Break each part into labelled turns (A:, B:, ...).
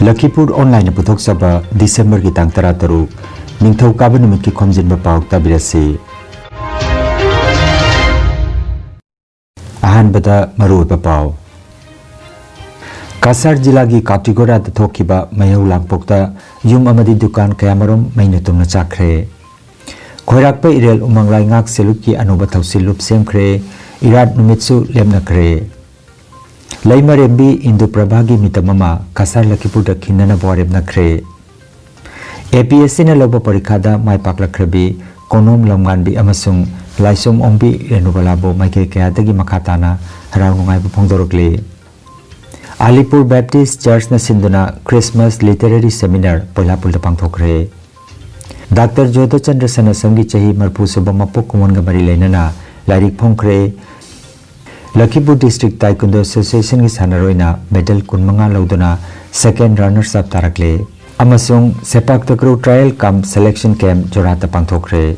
A: Lakhipur online puthok saba December ki tang tara taru Ningthau kaba numit ki Khomjinba Pao tabirasi Ahanbada maruiba Pao Kasar jila ki Katigora thokiba mayau langpokta yum amadi dukan kayamarom mainatumna chakre Khoirakpa irel umanglai ngak seluk ki anuba thausil lup semkhre irat numitsu lemnakre Laimarembi Indu Prabhagi mitamama Kasar Lakhipur da khinana boreb nakre APSC na loba parikhada mai paklakhrabi konom lamganbi amasung laisom ongbi renubalabo maike kayadagi makhatana harau ngai phongdorokle Alipur Baptist Church na sinduna Christmas Literary Seminar polapul da pangthokre Dr. Jodha Chandra Sanasamgi chahi marpu subama pokkumon ga bari leinana lairik phongkre Lakhipur District Taekwondo Association ki sanaroina medal kunmanga lauduna second runners up tarakle amasung sepak takraw trial kam selection camp jorata pangthokre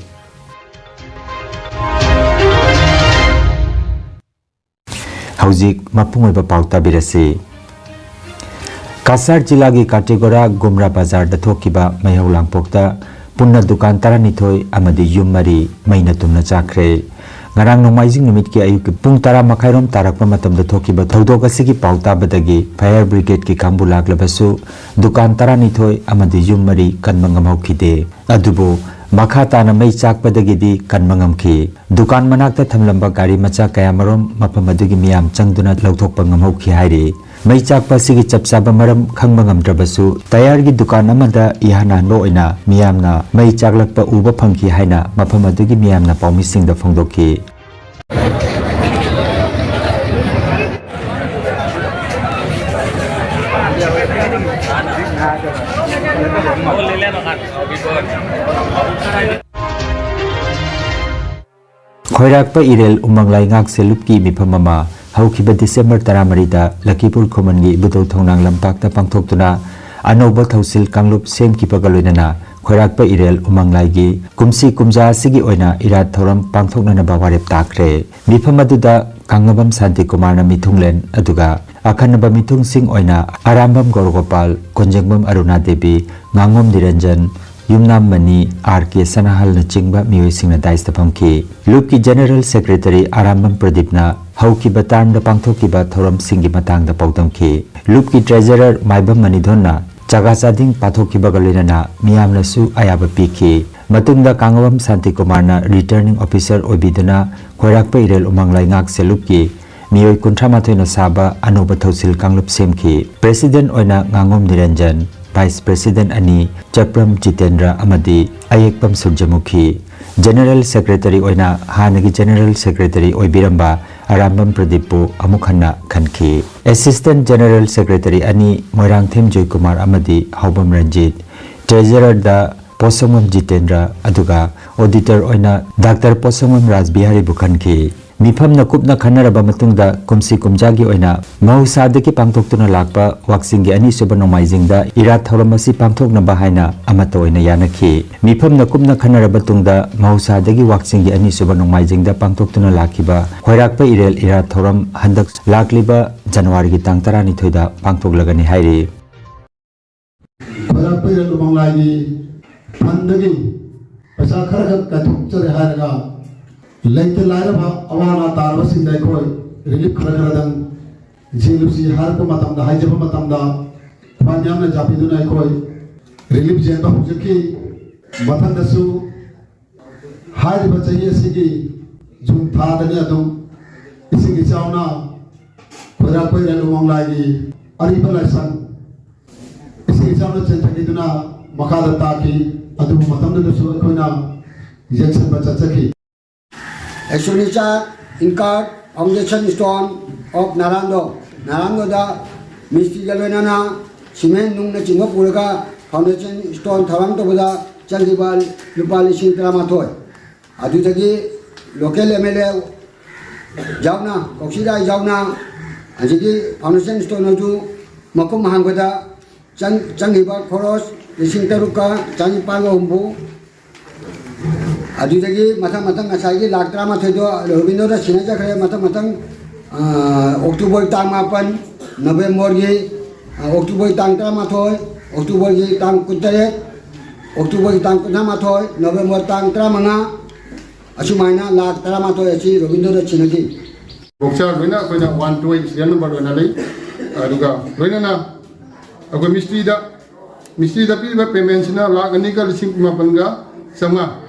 A: Hauzik mapungoiba pauta birasi Kasar jila gi Katigora Gumra Bazar da thokiba mayau langpokta punna dukan taranithoi amadi yummari maina tumna chakre Ngarang nomaizing numit ki ayuk pung tara makhairom tarakpa matam da thokiba thodok asigi pauta badagi fire brigade ki kambu laklabasu dukan taranithoi amadi yummari kanmangam hokide adubo makha tana mai chakpadagi di kanmangam ki dukan manakta thamlamba gari macha kayamarom mapamadagi miyam changduna lauthokpa ngamhokhi hairi mai chakpa sigi chapsaba maram khangmangam drabasu tayar gi dukan amada ihana no oina miyamna mai chaklakpa uba phangki haina mapamadagi miyamna paumising da phongdokki Khoirakpa irel umanglai ngak selupki miphamama haukiba December 13 da Lakhipur khomangi budau thongnang lampakta pangthoktuna anoba thausil kanglup semkipaga loinana Khoirakpa irel umanglai gi kumsi kumja sigi oina irat thoram pangthoknana bawarep takre miphamadu da kangabam Santi Kumarna mithunglen aduga akhanaba mithung sing oina Arambam Gorgopal Konjengbam Aruna Devi Ngangom Niranjan Yumnam Mani RK Sanahal na chingba mioi singna daista phamki Lupki General Secretary Arambam Pradipna hauki batam da pangthokiba thoram singi matang da paudamki Lupki Treasurer Maibam Manidhonna Chaga Chading pathokiba galena miyamna su ayaba piki matungda Kangawam Santi Kumarna Returning Officer Obidana Khoirakpa irel umanglai ngak selupki mioi kunthamathoi na saba anoba thausil kanglup semki President oina Ngangom Niranjan Vice President ani Chapram Jitendra Amadi Ayekpam Surjamukhi General Secretary oina Hanagi General Secretary Oibiramba Arambam Pradipu Amukhanna Khanki Assistant General Secretary ani Moirangthem Joykumar Amadi Haubam Ranjit Treasurer da Posongam Jitendra aduga Auditor oina Dr. Posongam Rajbihari Bukhanki Mifamna kupna khanaraba matungda kumsi kumjagi oina mahausadagi pangthoktuna lakpa waksingi ani suba nomaijingda irat thoramasi pangthokna bahaina amata oina yanakhi mifamna kupna khanaraba tungda mahausadagi waksingi ani suba nomaijingda pangthoktuna lakhiba Khoirakpa irel irat thoram handak lakliba January gi tang 12 da pangthoklagani hairi
B: Khoirakpa irel umanglai pandagi pasa kharaga kathukchare haraga Laite lairaba awana tarba sindai khoi relief kharagadang jilusi harpa matamda haijaba matamda panyamna japiduna khoi relief jenba hujaki mathandasu hariba chahiye sigi jun thadani adum isigi chauna Khoirakpa irel umanglai ariba laisan isigi chauna chenthagiduna makada taki adum matamda dasu khoina injection ba chachaki
C: Exonicha Incard Foundation Stone of Narando da Misti Galvenana Cement Nung na Chingapuraga Foundation Stone Tharam to Buda Chalibal Lupali Sintramathoi Adutagi local MLA Jauna Koksida Jauna Ajiki Foundation Stone Aju Makum Hangada Changiba Koros Sintaruka Changipaga Umbu adudagi matang asai lakh 13 do Robindoda sinaja khare matang October tang 8 November gi Oktober tang tramathoi, Oktober tang kuntare, Oktober tang kunamathoi, November tang tramanga, Asumana lak tramathoi achi Robindra Chinaki.
D: Boksa Rina Kuna 128 serial number Donali, Aduga, Rina, a mystery the people payments in a lag and nickel simpmapanga, Sama,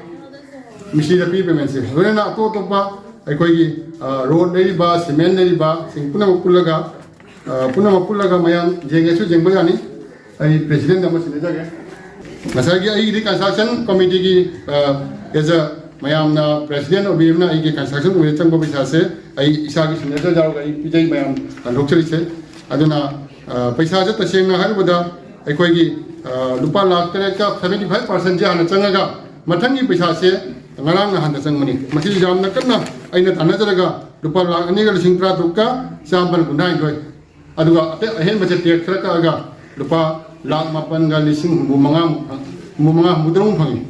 D: mystery the people payments. Rina Totopa, a road lady bar, cement lady bar, Punamapulaga, Punamapulaga Mayan, Jengasu Jembayani, a president of Masinaga. Masagi construction committee as a Mayam president of Bimna construction with Tango Bisase, I Isaki Senator, PJ Mayam, and Luxury, Aduna Paisa, the same Harbuda, Equagi, Lupa Laka, 75% Jan and Sangaga, Matangi Bisase, Maranga Handasan money, Mati Jam Nakana, I net another Lupa Laka, Nigel Sintra Duka, Sampan Bunai, Adua, I him with a Krakaga, Lupa. Lag mapanga lising mumanga mudrung pangi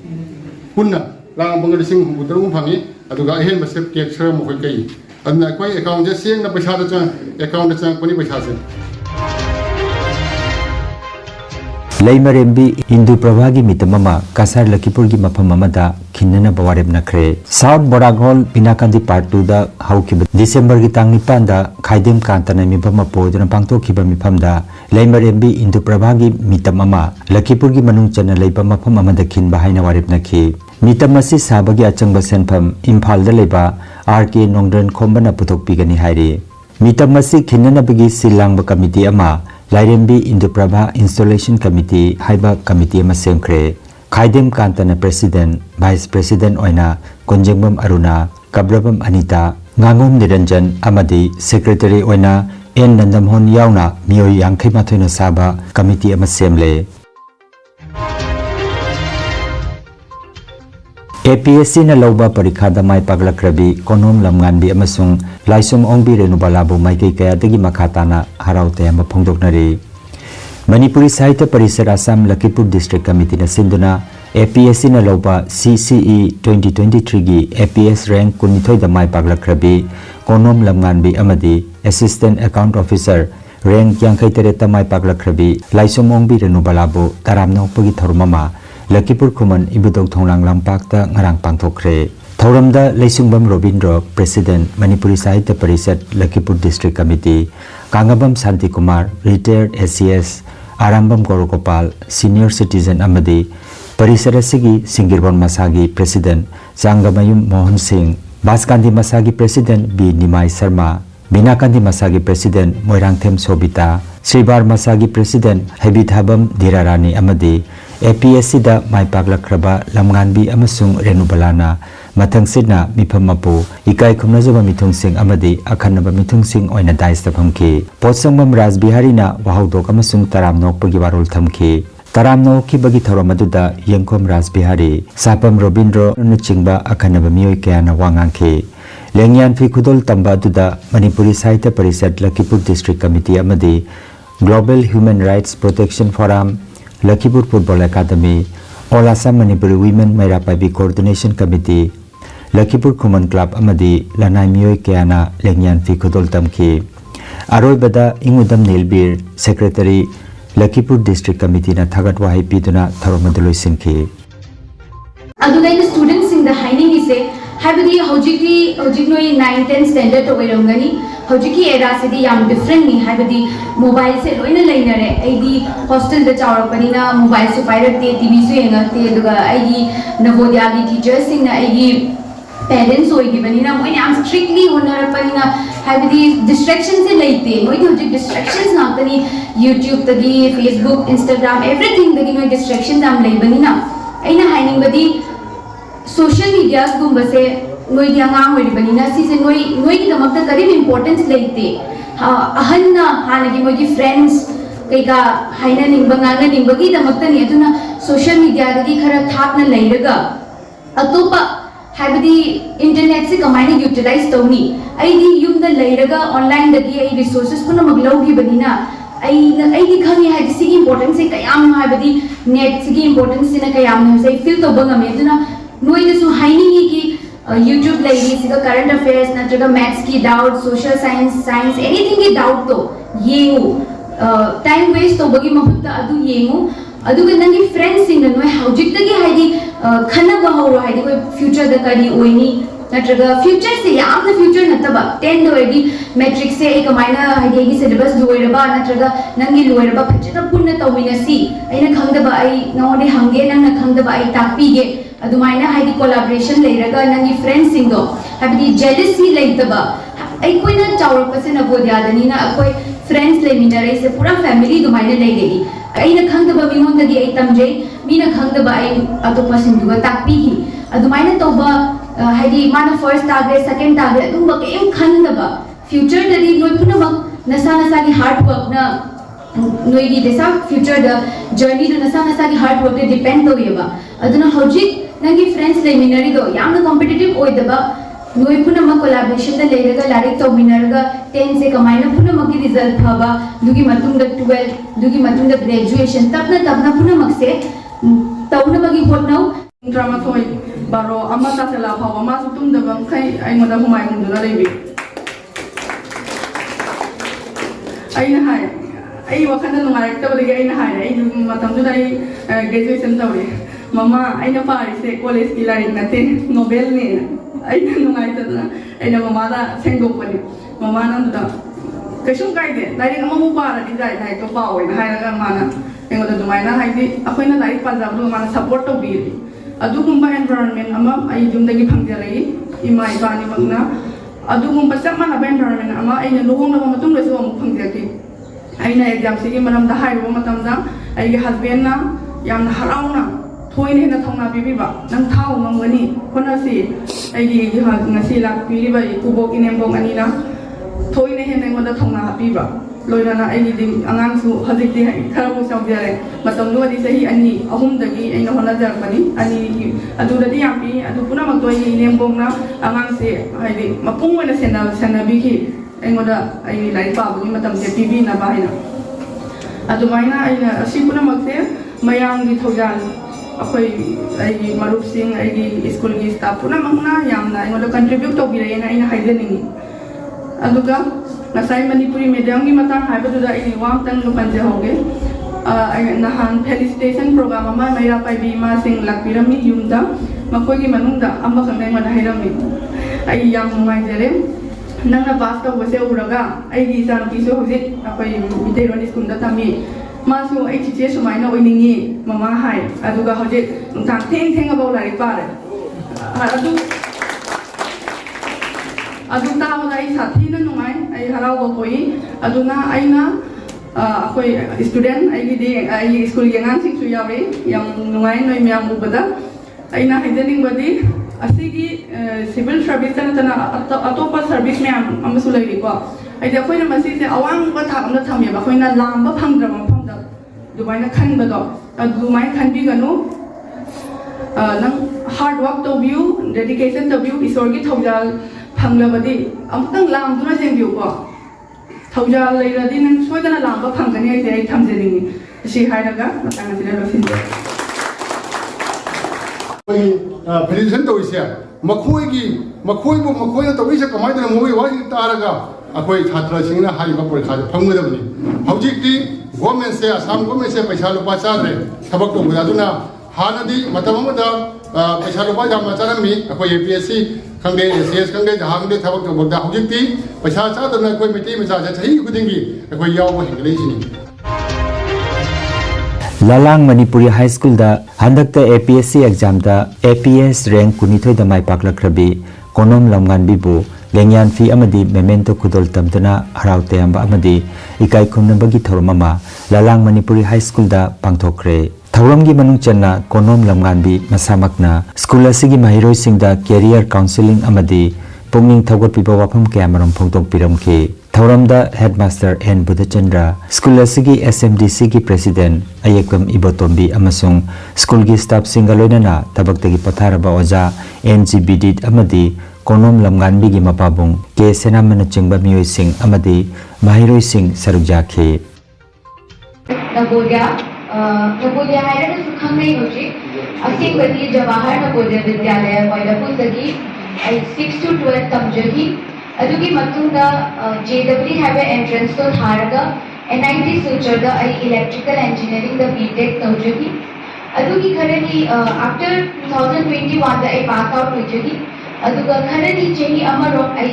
D: punna lag mapanga lising mudrung pangi aduga ahen basep tek sera mo kai adna koi account je seng na paisa da chang account da chang pani paisa se
A: Laimarembi Hindu Prabhagi mitamama Kasar Lakhipur gi mafam amada khinnana bawarem nakre South Barak Hall Pinakandi Part 2 da haukiba December gi tang 9 da Khaidem Kantana mifam apodana pangtokhiba mifam da Laimarembi Hindu Prabhagi mitamama Lakhipur gi manung chana leiba mafam amada khinba haina warep nakhi mitam asi sabagi achangba senpham Imphal da leiba RK Nongdran khombana puthok pigani hairi mitam asi khinnana bigi silangba committee ama Lairembi Hindu Prabha Installation Committee Haiba Committee ama semkre Khaidem Kantana President Vice President oina Konjengbam Aruna Kabrabam Anita Ngangom Niranjan amadi Secretary oina N Nandamhon yauna miyoi yangkhai mathoina saba committee ama semle APSC na lauba parikha da mai paglakrabi konom lamnganbi amasung laisum ongbi renubalabu maikei kaya dagi makhatana haraute ama phongdoknari Manipuri Sahitya Parishad Assam Lakhipur District Committee na sinduna APSC na lauba CCE 2023 gi APS rank kunithoi da mai paglakrabi konom lamnganbi amadi Assistant Account Officer rank yangkhai tereta mai paglakrabi laisum ongbi renubalabu taramna upagi thormama Lakhipur Kuman Ibudok Thonglang Lampakta ngarang pangthokre Thoramda Leisungbam Robindra President Manipuri Sahitya Parishad Lakhipur District Committee Kangabam Santi Kumar Retired SCS Arambam Gorogopal Senior Citizen Amadi Parishad Asigi Singirbon Masagi President Sangamayum Mohan Singh Baskandi Masagi President B Nimai Sharma Binakandi Masagi President Moirangthem Sobita Sribar Masagi President Habithabam Dhirarani Amadi APSC da mai paglakraba lamnganbi amasung renubalana mathangsidna mifamapu ikai khumnajaba mithungsing amadi akhanaba mithungsing oina daista phamki potsangbam Rajbihari na wahodok amasung taramnok pagi warol thamki taramnok ki bagi thoromaduda yengkom Rajbihari sapam Robindra nuchingba akhanaba miyoi kayana wangangki lengyan fi khudol tamba duda Manipuri Sahitya Parishad Lakhipur District Committee amadi Global Human Rights Protection Forum Lakhipur Football Academy, All Assam Manipuri Women Maira Paibi Coordination Committee, Lakhipur Kuman Club Amadi, Lanai Miyoi Kayana Lengyan Fi Khudol Tamki, Aroi Bada Ingudam Nilbir, Secretary, Lakhipur District Committee na Thagat Wahai Piduna Tharomaduloi Sinki.
E: Adugai the students in the Haining is a Habidi Hojiki 9-10 standard to Wirongani, Hojiki era city yam differently, Habidi mobile set in a liner, ID hostel the Tower Panina, mobile so pirate TV Suanga, ID Navodiagi teachers in the ID parents so givenina when I'm strictly honor Panina, Habidi distractions in late, no distractions not any YouTube, the Facebook, Instagram, everything the distractions I'm labanina. Aina hiding body social media gumba se noi yangang wari banina si se noi ki damakta karim importance leite ahanna hanagi mogi friends kaiga haina ningba ngana ningba gi damakta ni aduna social media dagi khara thapna leiraga atopa habidi internet se kamaina utilize tawni aidi yumda leiraga online dagi ai resources puna maglau gi banina I khangi hai disi importance se kayam habidi net se importance se na kayam se feel to banga me duna noi de su haining ki YouTube lady se current affairs na jaga maths ki doubt social science anything ki doubt to ye time waste तौबगी महुत्ता अदु येंगो अदुगा नंगी friends सिंग नोय हौजिक्तगी हाइदि खनबा हौरो हाइदि कोई future the करी ओइनी नत्रगा future से यामना future नतबा 10 दोयदि matric से एक माइना हाइदि गी सिलेबस लोयरबा नत्रगा नंगी लोयरबा फजना पुन्ना तौमिनसी अइना खंगदबा आई नोदे हंगे नंगना खंगदबा आई तापीगे अदुमाइना हाइदि कोलैबोरेशन लेरगा नंगी फ्रेंड्स सिंग दो हाइदि जेलसी लेतबा आई कोइना चावरपसे नबोदियादनी ना कोई फ्रेंड्स लेमिनरे से पूरा फैमिली दुमाइना लेगेगी अइना खंगदबा मिंगोंदगी आई तमजे मीना खंगदबा आई अतोपसिंदुगा तापीगी अदुमाइना तौबा हाइदि माना फर्स्ट तागे सेकंड तागे अदुम केम खंदबा फ्यूचर ददी नोय पुनमक नसा नसा की हार्ड वर्क ना नोय गी देसा फ्यूचर द जर्नी द नसा नसा की हार्ड वर्क डिपेंड तोयबा अदुना हौजिक नंगी फ्रेंड्स लेमिनरी दो यामना कॉम्पिटिटिव ओइदबा नोय पुनमक कोलैबोरेशन द लेरगा लारिक तोमिनरगा 10 से कमाइना पुनमक की रिजल्ट फबा दुगी मतुंग द 12 दुगी मतुंग द ग्रेजुएशन तबना पुनमक से तौनबगी होटनौ
F: drama toy baro ama ta sela phawa ma su tum da bam khai ai ngoda humai hum duna leibi ai na hai ai wakhana nu marak ta bagi ai na hai ai matam du dai graduation tawre mama ai na pari se college ki lai na te nobel ne ai na nu ngai ta na ai na mama da senggo pani mama na da kaisum kai de dai ama mu para di dai dai to pa oi na hai na ma na ai ngoda du mai na hai di akoi na dai pa jab lu ma na support to bi अदुगुम्बा environment अमा आई जुमदगी फंगजरई इमा इबानी मगना अदुगुम्बा सब मानबा environment अमा आइना लोगोंगबा मतुंग लसो अमु फंगजकी आइना exam सिगी मरमदा हाइबो मतमदा आइगे husband ना यामना हराउना थोइने हेना थौना बिबिबा नंग थाउ मंगनी होनासी आइगे ngasi लाक पिरिबा कुबोक इनेमबोक अनिना थोइने हेना मोदा थौना हाबिबा लोइना आइगे दि अंगांसु हजिकदि खरबु सौजरे मतम लोदी सही अनि अहुमदगी आइना होना जरबनी अनि अदुदि यापी अदु पुना मतोय इनेमबोकना अंगांसे हाइदि मपुंग वना सेना बिखि एंगोदा आई लाइक पाबगी मतम से पीबी ना बाइना अदुमाइना आइना असि पुना मकसे मयांगी थौजाल अखोई आई मरुप सिंह आई स्कूल की स्टाफ पुना मंगना यामना एंगोदा कंट्रीब्यूट तोबिरेना आइना हाइदेनिंगी अदुगा नसाई मणिपुरी मीडियम की मतंग हाइबदुदा आई वाम तंग लुपंजे होगे नहान फेलिसिटेशन प्रोग्राम अमा मैरा पाइबी मा सिंह लाखपिरमी युमदा मखोगी मनुंगदा अम्बा खंगै मन हाइरमी आई याम नुमाइजरे नंगना पास तौबसे उरगा आई जानपीसो होजिक अखोई मिटेरोन स्कूल दा तमी मासु आई चिचे सुमाइना ओइनिंगी ममा हाय अदुगा होजिक नुंथां थेंग थेंग अबाउ लाइक पारे अदु तावदा आई साथीना नुंगाई आई हराव कोई अदुना आइना अखोई स्टूडेंट आई स्कूल के अंगांग सिंग सु यावे याम नुंगाई नोय म्याम उबदा आइना हाइदेनिंग बदी असिगी सिविल सर्विस तना अतोपा सर्विस म्याम अमसु लैरि को आइदे अखोइना मसी से अवांग बा थाम ना थामे बा अखोइना लांबा फंगद्र मफमदा दुबाइना खनबदो दुमाइ खनबिगनु नंग हार्ड वर्क तो व्यू डेडिकेशन तो व्यू ईश्वर की थौजाल फंगलबदी अमतंग लामदुना जेंबिउ को थौजाल लेरदी नंग सोइदना लांबा फंगनी आइसे आई थमजेनिंगी सि हाइरगा मतंग सिले लोसिनदे
D: फेलिसिटेशन तौइसे मखोइबो तौइसे कमाइदना मोइ वाइ तारगा अखोइ छात्र सिंगना हाइबा परीक्षा फंगदबनी हौजिकती गवर्नमेंट से असम गवर्नमेंट से पैसा लुपा चादरे थबक तौबदादुना हानदी मतमदा पैसा लुपा जाम चारमी अखोइ APSC खंगे SS खंगे जहांगे थबक तौबदा हौजिकती पैसा चादना अखोइ मिटी मचा सही खुदिंगी अखोइ याव हेंगलेसिनी
A: लालांग मणिपुरी हाई स्कूल दा हंदकता APSC एग्जाम दा APS रैंक कुनिथोय दा माइ पाकलखरबी कोनोम लमगानबीबु लेंयान फी अमदी मेमेंटो खुदोल तमतना हराव तयंबा अमदी इकाई खुमनबगी थौरममा लालांग मणिपुरी हाई स्कूल दा पांगथोखरे थौरमगी मनुंग चन्ना कोनोम लमगानबी मसामकना स्कूल असिगी महिरोय सिंगदा कैरियर काउंसलिंग अमदी पुंगनिंग थौगतपिबा वाफम कयामरम फोंदोकपिरमखि थौरमदा हेडमास्टर एन बुधचंद्र स्कूल असिगी SMDC की प्रेसिडेंट अयेकम इबोतोंबी अमसुंग स्कूल की स्टाफ सिंगा लोइनना तबक्तगी पथारबा ओजा NGBD अमदी कोनोम लमगानबी की मपाबुंग के सेनामन चिंगबा मियोय सिंग अमदी महिरोय सिंग सरुजाखे
E: नवोदय हाइरन सुखंगै होची असिंगबदी Jawahar Navodaya Vidyalaya मैलापुरदगी 6 to 12 तमजगी अदुगी मतुंगा JW highway entrance तो थारगा NIT Silchar da ai electrical engineering da BTech tawjagi adugi kharani after 2021 da ai pass out hoijagi aduga kharani chahi amaro ai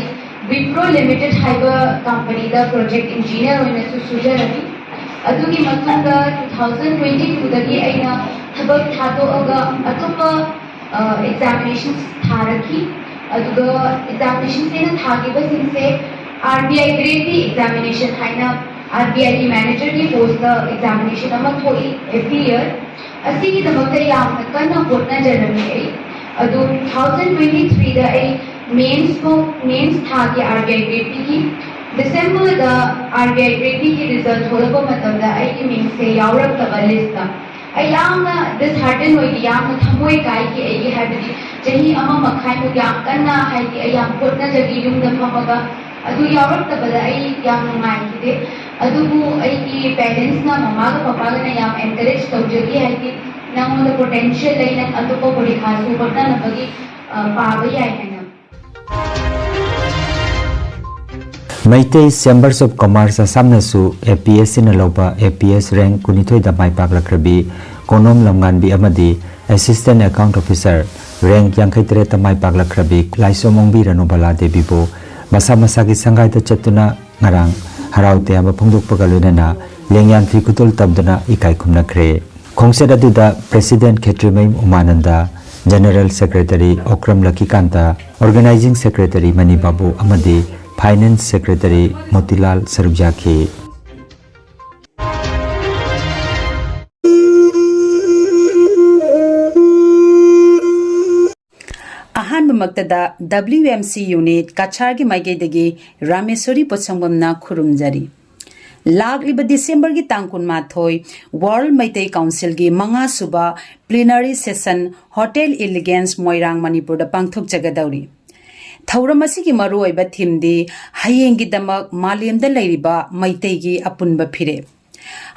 E: Wipro Limited haiba company da project engineer hoina su sujarani adugi matunda 2022 dagi aina thabak thado aga atopa examinations tharaki aduga examinations ena thagiba sinse RBI grade di examination haina RBI ki manager ki post da examination ama thoi every year asi ki damakta yamna kana hotna jarami ai adu 2023 da ai mains tha ki RBI grade ki December da RBI grade ki result holaba matam da ai ki mains se yaurak ta list da ai yamna disheartened hoi yamna thamoi kai ki ai habidi jahi ama makhai mu yam kana hai ki ai yam hotna jagi yum da phamaga adu yaurak ta bada ai yam ngai ki de adubu ai ki parents na mama ga papa ga na yam encourage tawjagi hai ki nang the potential lai na adu ko bodi khasu hotna na bagi pa ba yai hai na
A: Maitei Chambers of Commerce Samnasu APSC na loba APS rank kunithoi da mai paklakrabi konom lamngan bi amadi Assistant Account Officer rank 53 ta mai paklakrabi laisomong bi ranobala debibo masa masagi sangai ta chatuna ngarang haraute aba phongdokpaga loinana lengyan fi kutul tabdana ikai khumnakre khongset aduda President Khetrimai Umananda General Secretary Okram Lakikanta Organizing Secretary Mani Babu amadi Finance Secretary Motilal Sarubjaki
G: अहानबमक्तदा WMC unit कछारगी माइगेदगी रामेश्वरी पोचंगबमना खुरुमजरी लाखलिब December की तांग 19 world Meitei council की मंगा सुबा plenary session hotel Elegance Moirang Manipur दा पांगथोक जगदौरी थौरम असिगी मरुओइबा थीमदी हयेंगी दमक मालेमदा लैरिबा मैतैगी अपुनबा फिरे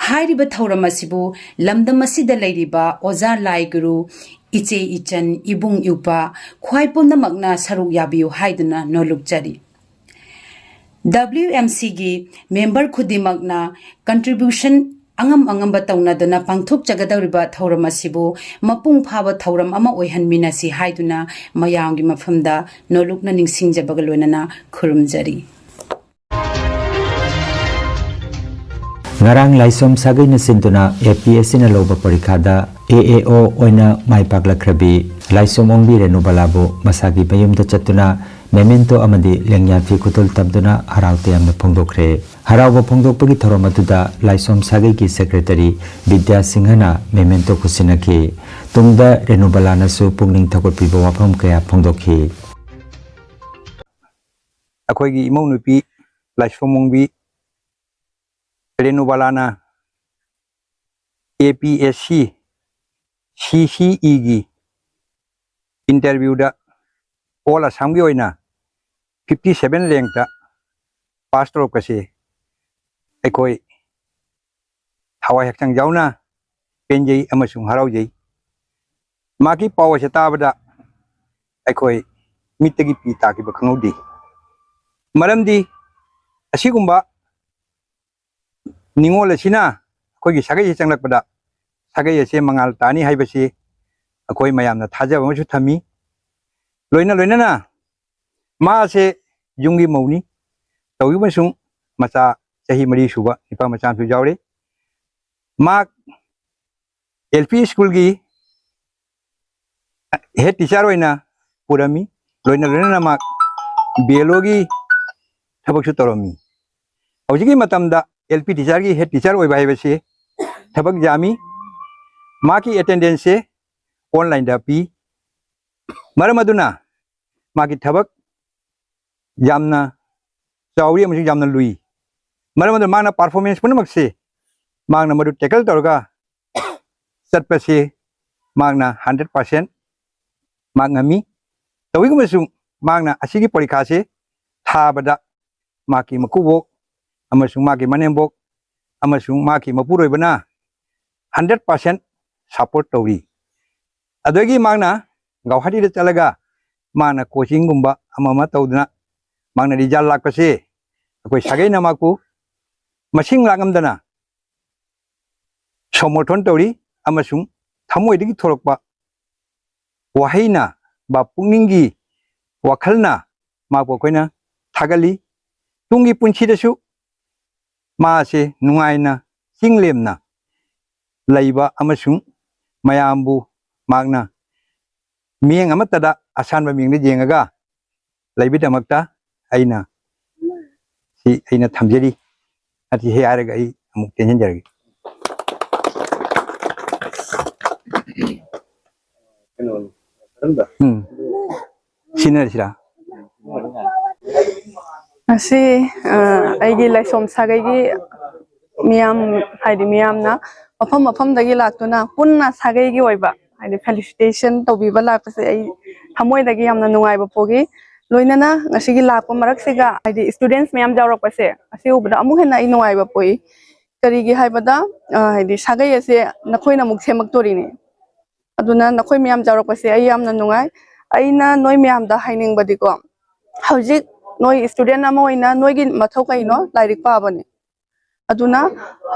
G: हाइरिबा थौरम असिबु लमदम असिदा लैरिबा ओजा लाई गुरु इचे इचन इबुंग युपा ख्वाइ पुनमकना सरुक याबियु हाइदुना नोलुकजरी WMC की मेंबर खुदिमकना contribution angam angamba taunaduna pangthok jagadawriba thauram asibu mapung phaba thauram ama oihanminasi haiduna mayamgi mafamda nolukna ningsingjabaga loinana khurumjari
A: ngarang laisom sagai na sintuna APSC na loba parikha da AAO oina mai paklakrabi laisom ongbi renubalabu masagi payum da chatuna memento amadi lengya fi kutul tabduna haraute amna phongdokre harawa phongdokpagi thoromatuda laisom sagai ki secretary Vidya Singhana memento kusinaki tungda renubalana su pungning thakotpi ba wafam kaya phongdokhi
H: akoi gi imong nupi laisom ongbi renubalana APSC CCE gi interview da all asam gi oina 57 rank ta pass through kase ekoi thawai hakchang jauna penjei amasung harau jei maki pawa se tabada ekoi mitagi pi ta ki bakhangudi maramdi asigumba ningol asina koi gi sagai changlak pada sagai ase mangal tani haibasi akoi mayamna thajaba machu thami loina loina na ma se jungi mauni tawi masung macha chahi mari suba ipa macha su jawre ma LP school gi head teacher oina purami loina loina na ma biology thabak su toromi hojigi matamda LP teacher gi head teacher oi bai base thabak jami ma ki attendance se online da pi maramaduna ma ki thabak jamna chauri amju jamna lui maramadu mana performance punamak se magna madu tackle torga satpa se magna 100% magna mi tawi gumsung magna asigi parikha se thabada maki makubok amasung maki manembok amasung maki mapuroi bana 100% support tawi adogi magna gauhati da chalaga mana coaching gumba amama tawduna magna result lakpase akoi sagai na maku मसिंग लागमदना समर्थन तौरी अमसुंग थमोइदगी थोरकपा वहाइना बा पुंगिंगी वखलना माको कोइना थागली तुंगी पुंछिदसु मासे नुंगाइना सिंगलेमना लैबा अमसुंग मयामबु मागना मियंग अमतदा असानबा मियंगदे जेंगागा लैबिदमक्ता अइना सी अइना थमजरी अति हे आरगा आई अमुक tension जरगी सिनरसिरा
F: असी आइगी लाइसोम सागैगी मियाम हाइदि मियामना मफम मफम दगी लाक्तुना पुन्ना सागैगी ओइबा हाइदि felicitation तौबिबा लाक्पसे I थमोइदगी यामना नुंगाइबा पोगी लोइनना ngasiगी lakpa maraksiga haidi students mayam jawrakpase asi ubada amuk hena I nuaiba poi karigi haibada haidi sagai ase nakhoi na muk semaktori ni aduna nakhoi mayam jawrakpase ai yamna nungai aina noi mayam da haining badi ko hojik noi student ama oina noi gi mathau kai no lairik pa bani aduna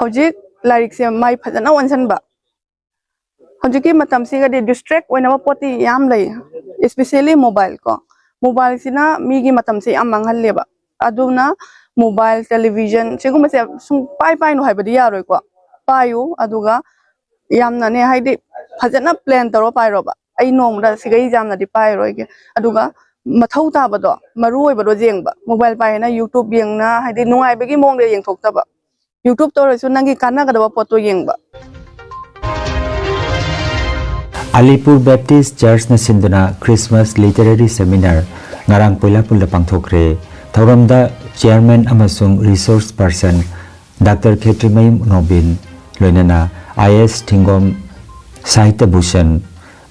F: hojik lairik se mai phajana wansan ba hojik ki matam siga de distract oina poti yam lai especially mobile ko mobile सिना मीगी मतम से याम मंगहल्लेबा अदुना mobile television सिगुम से सुं पाई पाई no हाइबदी यारोय को पायु अदुगा यामना ने हाइदि फजना plan तरो पाइरोबा आई नोमदा सिगै जामना दि पाइरोयगे अदुगा मथौ ताबदो मरु ओइबदो जेंगबा mobile पाइना YouTube येंगना हाइदि नुंगाइबगी मोंगदे येंथोक्तबा YouTube तोरसु नंगी कानागदबा photo येंगबा
A: Alipur Baptist Church na sinduna Christmas Literary Seminar ngarang poilapul da pangthokre thauramda chairman amasung resource person Dr. Khetrimayim Nobin loinana IS Thingom Sahitya Bhushan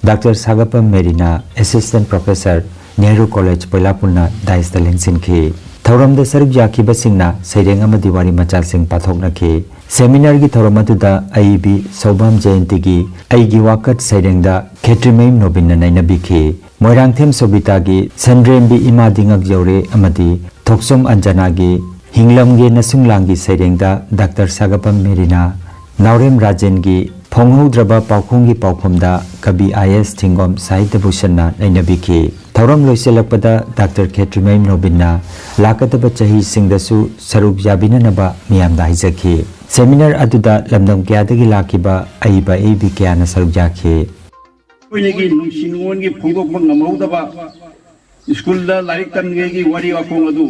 A: Dr. Sagapam Merina assistant professor Nehru College poilapulna daista lengsinki thauramda saruk yakhiba singna seireng amadi wari macha sing pathokna ki Seminar gi thauramatuda IB Sobam Jayanti gi aigi wakat sairengda Khetrimayim Nobin na nainabiki Moirangthem Sobita gi Sandrembi Imadingak Jore amadi Thoksom Anjana gi Hinglam gi Nasunglang gi sairengda Dr. Sagapam Merina Naurem Rajen gi Phonghoudraba Paukhung gi Pauphomda Kabi IS Thingom Sahitya Bhushan na nainabiki Thauram loiselakpada Dr. Khetrimayim Nobin na lakataba chahi singdasu saruk yabinanaba miyamda haizaki Seminar aduda lamdam kyadagi lakiba aiba AB kyana sarujaki
I: Oinegi nungsingongi phongdokbang namaudaba school da larik tamgegi wari wakong adu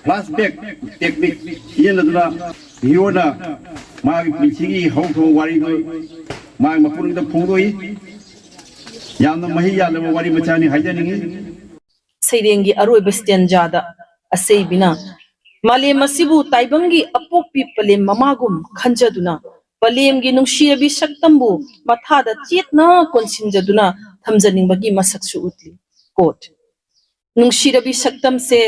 I: flashback technique yenaduna hiona magi pichigi hawtho wari do magi mapurungda phongdoi yamna mahi yalaba wari machani haijaningi
J: Sairengi aroiba stanjada aseibina Malem asibu taibangi apokpi palem mamagum khanjaduna palemgi nungshirabi saktambu mathada chetna konsinjaduna thamjaningbagi masaksu utli quote nungshirabi saktam se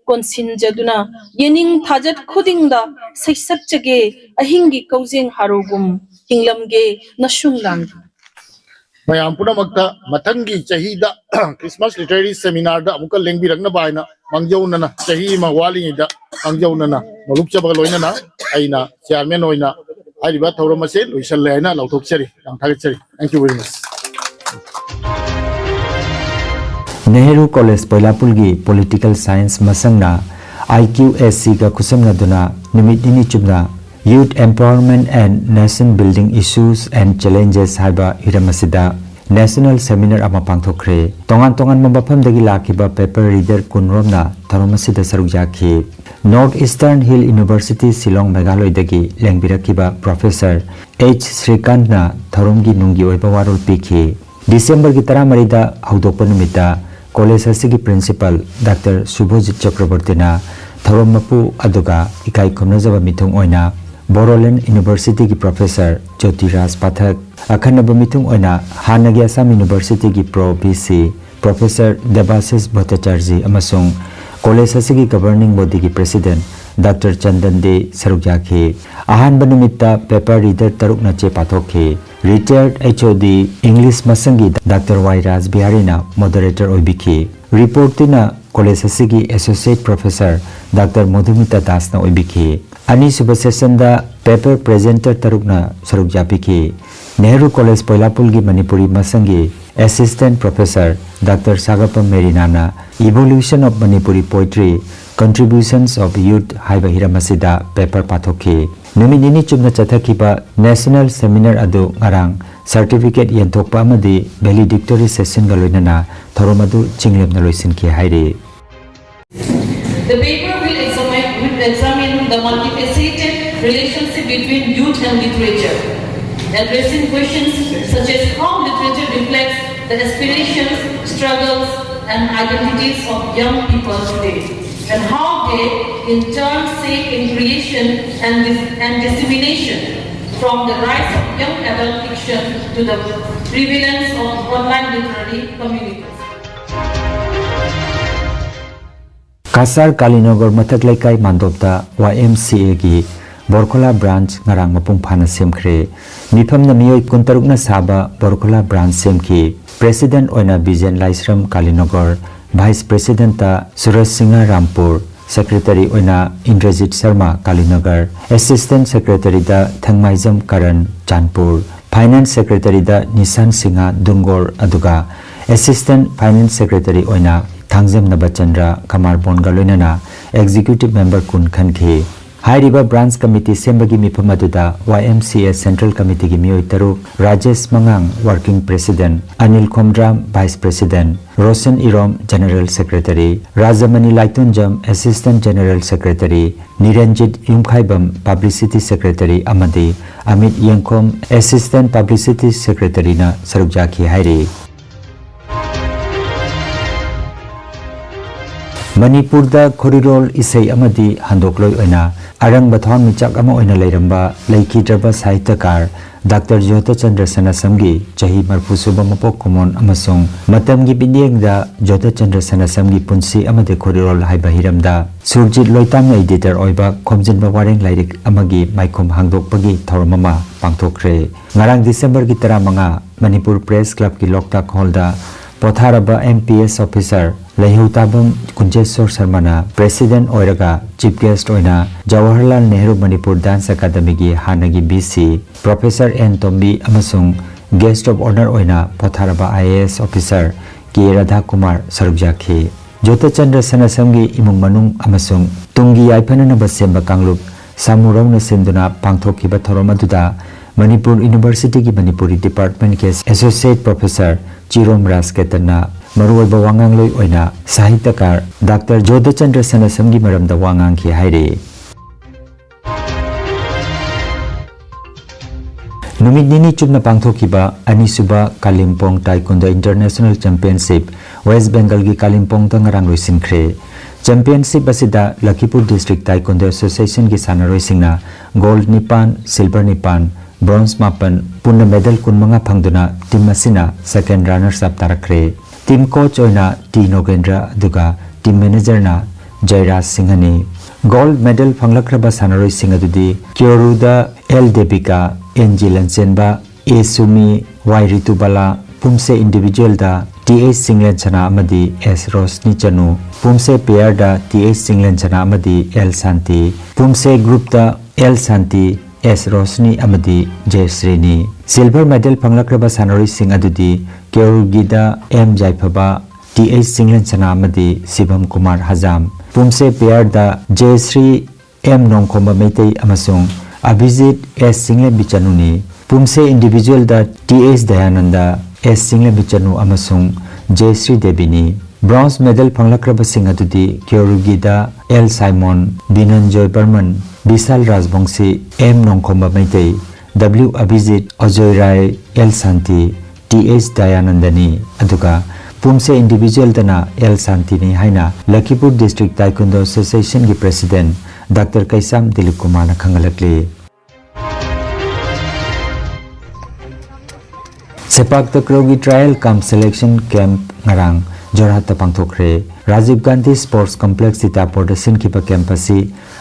J: konsinjaduna yening thajat khudingda saisakjage ahingi kaujeng harogum hinglamge nasunglang
D: mayam punamakta mathangi chahida Christmas literary seminar da amukal lengbirangna baina mangjaunana chahi ma wali da mangjaunana molukchabaga loinana aina chairman oina ariba thauramase loisalle aina lauthokchari thagachari thank you very much
A: Nehru College Poilapulgi Political Science Masangna IQSC ga kusamna duna nimit ini chubna Youth Empowerment and Nation Building Issues and Challenges haiba hiramasida National Seminar ama pangthokre tongan mambafam dagi lakiba paper reader kunromna tharomasida saruk yakhi North Eastern Hill University Shillong Meghaloi dagi lengbirakiba Professor H Srikantna tharomgi nungi oiba warol pikhi December gi 13 da haudokpa numita college asigi principal Dr. Subhojit Chakraborty na tharomapu aduga ikai khomnajaba mithung oina Boroland University ki Professor Jyotiraj Pathak akhanaba mithung oina Hanagi Assam University ki Pro BC Professor Debasis Bhattacharya amasung college asigi governing body ki President Dr. Chandan De Sarukyakhi ahan banumita paper reader taruk na che pathokhi retired HOD English masangi Dr. Y Raj Biharina moderator oibiki report tina college asigi associate professor Dr. Madhumita Das na oibiki ani suba session da paper presenter tarukna saruk japiki Nehru College Poilapul gi Manipuri masangi assistant professor Dr. Sagapam Merinana evolution of Manipuri poetry contributions of youth haiba hiramasida paper pathoki numinini chumna chathakiba national seminar adu ngarang certificate yenthokpa amadi valedictory session galoinana thoromadu chinglemna loisinki hairi.
J: The paper will examine the multifaceted relationship between youth and literature, addressing questions such as how literature reflects the aspirations, struggles, and identities of young people today, and how they in turn seek in creation and dissemination, from the rise of young adult fiction to the prevalence of online literary communities.
A: Kasar Kalinagar Mataklaikai Mandopta YMCA gi Borkola branch ngarang mapung phana semkhre mifam na miyoi kuntarukna saba Borkola branch semki president oina Bijen Laisram Kalinagar vice president ta Suraj Singha Rampur secretary oina Indrajit Sharma Kalinagar assistant secretary da Thangmaijam Karan Chanpur finance secretary da Nishan Singha Dungor aduga assistant finance secretary oina Thangjam Nabachandra Kamar Bongaloinana executive member Kun Khankhe Hairiba branch committee sembagi mipamaduda YMCA central committee gi miyoi taruk Rajesh Mangang working president Anil Khomdram vice president Roshan Irom general secretary Rajamani Laitunjam assistant general secretary Niranjit Yumkhaibam publicity secretary amadi Amit Yengkhom assistant publicity secretary na sarukjaki hairi. Manipur da Khorirol isai amadi handokloi oina arang bathon michak ama oina leiramba Lakhidraba sahityakar Dr. Jyota Chandra Sanasamgi chahi marfusuba mapok komon amasung matamgi bindiyengda Jyota Chandra Sanasamgi punsi amade Khorirol haiba hiramda Surjit Loitam editor oiba Khomjinba wareng lairik amagi maikom hangdokpagi thormama pangthokre ngarang December gi 15 Manipur Press Club ki Loktak Hall da Potharaba MPS officer Laheutabam Kunjeswar Sharmana President Oiraga Chief Guest Oina Jawaharlal Nehru Manipur Dance Academy gi Hanagi BC Professor N Tombi amasung Guest of Honor Oina Potharaba IAS officer K Radha Kumar Sarukjakhi Jyota Chandra Sanasamgi imung manung amasung tungi yaifanana basemba kanglup samurong na senduna pangthokiba thoromaduda Manipur University ki Manipuri Department ke Associate Professor Chirom Rasketana Maruai Bawangang Loi Oina Sahityakar Dr. Jyota Chandra Sanasamgi maramda wangang ki haire. Numit nini chumna pangthokiba anisuba Kalimpong Taekwondo International Championship West Bengal gi Kalimpong ta ngarang loisinkhre Championship asida Lakhipur District Taekwondo Association gi sanaroi singna gold 9 silver 9 bronze 8 punna medal kunmanga phangduna team asina second runners up tarakre team coach oina T Nogendra duga team manager na Jairaj Singhani gold medal phanglakraba sanaroi singadudi Kyoruda L Debika NG Lanchenba A Sumi Y Ritubala Pumse individual da TH Singlen Chana amadi S Rosni Chanu Pumse pair da TH Singlen Chana amadi L Santi Pumse group da L Santi S Rosni amadi Jayasrini silver medal phanglakraba sanaroi sing adudi Kyorugida M Jaifaba TH Singlen Chana amadi Sivam Kumar Hazam Pumse pair da Jayasri M Nongkhomba Meitei amasung Abhijit S Single Bichanuni Pumse individual da TH Dayananda S Single Bichanu amasung Jayasri Devini bronze medal phanglakraba sing adudi Kyorugida L Simon Binanjoy Barman Bisal Rajbongsi M Nongkhomba Meitei W Abhijit Ajoy Rai L Santi TH Dayanandani aduga Pumse individual dana L Santini haina Lakhipur District Taekwondo Association gi President Dr. Kaisam Dilip Kumar na khangalakle Sepak takraw gi trial cum selection camp ngarang Jorhat ta pangthokre Rajiv Gandhi Sports Complex Sitapur da sinkipa campus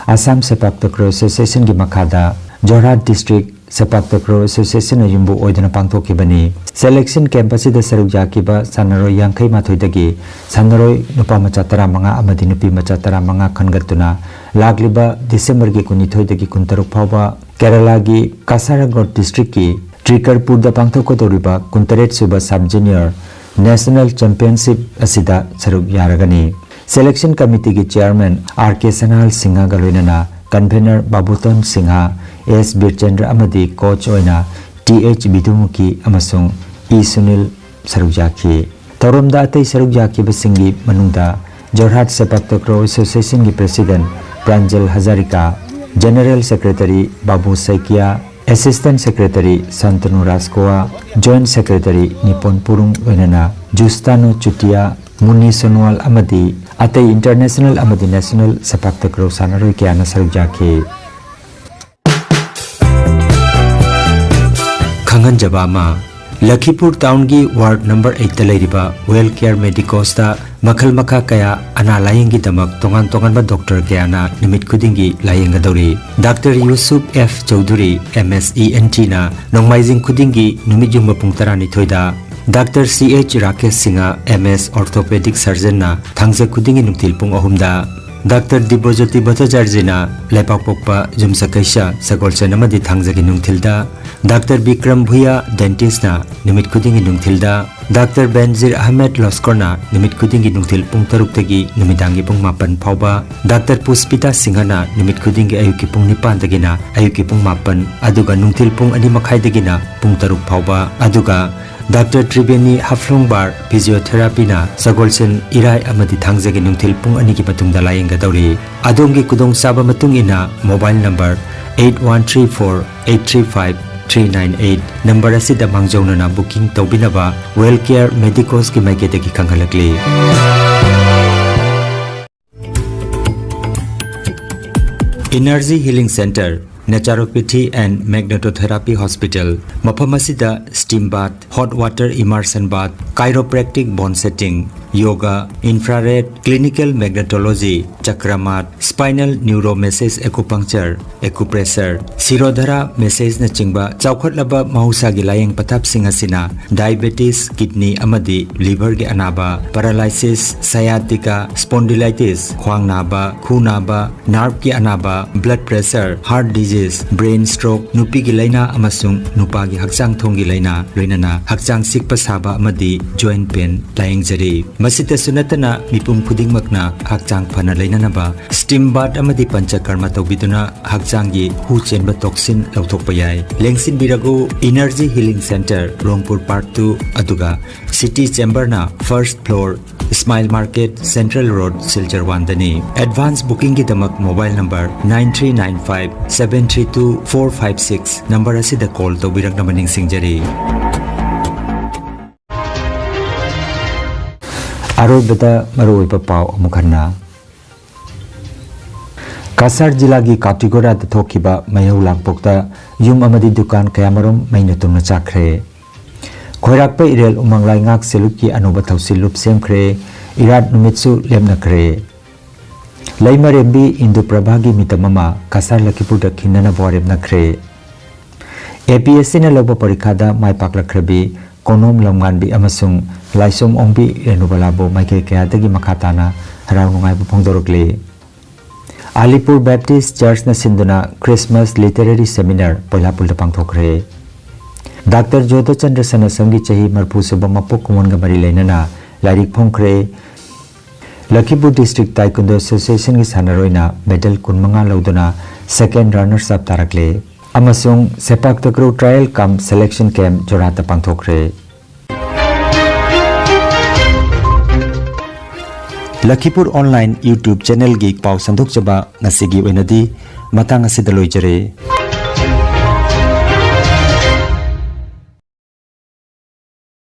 A: Assam Sepak takraw Association gi makhada Jorhat District Sepak Takraw Association Yumbu Oidana Pangthokibani selection camp asida saruk yakiba sanaroi yangkai mathoidagi sanaroi nupa macha tara manga amadi nupi macha tara manga khangatuna lagliba December gi kunithoidagi kuntaruk phawba Kerala gi Kasaragod district ki Trikarpur da pangthokodoriba kuntaret suba sub junior National Championship asida saruk yaragani Selection Committee ki Chairman R.K. Sanal Singha galoinana Convener Babuton Singha S. Birchandra Amadi Coach Oina T.H. Bidumuki Amasung E. Sunil Sarukjaki Taurumda Atei Sarukjaki Basingi Manungda Jorhat Sepak Takraw Association ki President Pranjal Hazarika General Secretary Babu Saikia Assistant Secretary Santanu Raskoa Joint Secretary Nippon Purung Oinana Justano Chutia Muni Sonwal Amadi Atei International Amadi National Sepak Takraw Sanaroi Kiana Sarukjaki Khangan Jabama Lakhipur Town gi Ward number 8 Taleriba Well Care Medicos ta Makhal Makha Kaya Ana Layingi Damak Tongan Tongan ba Doctor Kayana Nimit Kudingi Layinga Dauri Dr. Yusuf F. Chaudhuri MSENT na Nongmaizing Kudingi Numit Yung Mapung Tarani Thoida Dr. C.H. Rakesh Singha MS Orthopedic Surgeon na Thangse Kudingi Nungtilpung Ohumda Dr. Dibojoti Bhattacharya Lepak Pokpa Jumsa Kaisha Sagolchen Amadi Thangzagi Nungtilda Dr. Bikram Bhuya Dentist na Nimit Kudingi Nungtilda Dr. Benzir Ahmed Loskorna Nimit Kudingi Nungtilpung Taruktagi Nimidangi Pung Mapan Phawba Dr. Puspita Singha na Nimit Kudingi Ayuki Pung Nipan Dagina Ayuki Pung Mapan Aduga Nungtilpung Ani Makhai Dagina Pung Taruk Phawba Aduga Dr. Tribeni Haflongbar Physiotherapy na Sagolchen Irai Amadi Thangzagi Nungtilpung Ani ki Patungda Layinga Dauri Adongi Kudong Saba Matung ina Mobile number 8134-835-398 Number asida mangjona na booking tawbinaba Well Care Medicos ki maiketagi kanghalakli Energy Healing Center Naturopathy and Magnetotherapy Hospital Mapamasida Steam Bath Hot Water Immersion Bath Chiropractic Bone Setting Yoga Infrared Clinical Magnetology Chakramat Spinal Neuro Massage Acupuncture Acupressure Sirodhara Massage na chingba Chawkhatlaba Mahusagi Layeng Pathap Singasina Diabetes Kidney Amadi Liver gi Anaba Paralysis Sciatica Spondylitis Khwang Naba Khu Naba Nerve gi Anaba Blood Pressure Heart Disease Brain Stroke Nupi gi Laina amasung Nupa gi Hakchang Thong gi Laina Loinana Hakchang Sikpa Saba Amadi Joint Pain Layeng Jari Masita Sunatana Mipum Kudingmakna Hakchang Phana Lainanaba Steam Bath Amadi Panchakarma Tawbiduna Hakchangi Hu Chenba Toxin Lauthokpa Yai Lengsin Biragu Energy Healing Center Rongpur Part 2 Aduga City Chamber na First Floor Smile Market Central Road Silchar Wandani Advance Booking ki damak Mobile number 9395-732-456 Number asida call tawbirak namaning singjari Arobada Maroiba Pao Mukhanna Kasar Jila gi Katigora da Thokiba Mayau Langpokta Yum Amadi Dukan Kayamarom Mainatuna Chakre Khoirakpa Irel Umanglai Ngak Seluki Anuba Thausil Lup Semkre Irat Numitsu Lemnakre Laima Rembi Indo Prabhagi Mitamama Kasar Lakhipur da Kinana Borem Nakre APSC na Loba Parikada Mai Paklakrabi Konom Lamganbi Amasung Laisom Ongbi Renubalabo Maike Kayatagi Makatana Harang Nungai Pongdorokle Alipur Baptist Church na Sinduna Christmas Literary Seminar Poilapul da Pangthokre Dr. Jodha Chandra Sanasangi Chahi Marpu Suba Mapok Kumonga Mari Lainana Lairik Phongkre Lakhipur District Taekwondo Association ki Sanaroina Medal Kunmanga Lauduna Second Runners Up Tarakle Amasung Sepak Takraw Trial Camp Selection Camp Jorata Pangthokre Lakhipuronline YouTube channel gi pau sandok chaba ngasigi oinadi matang asida loijare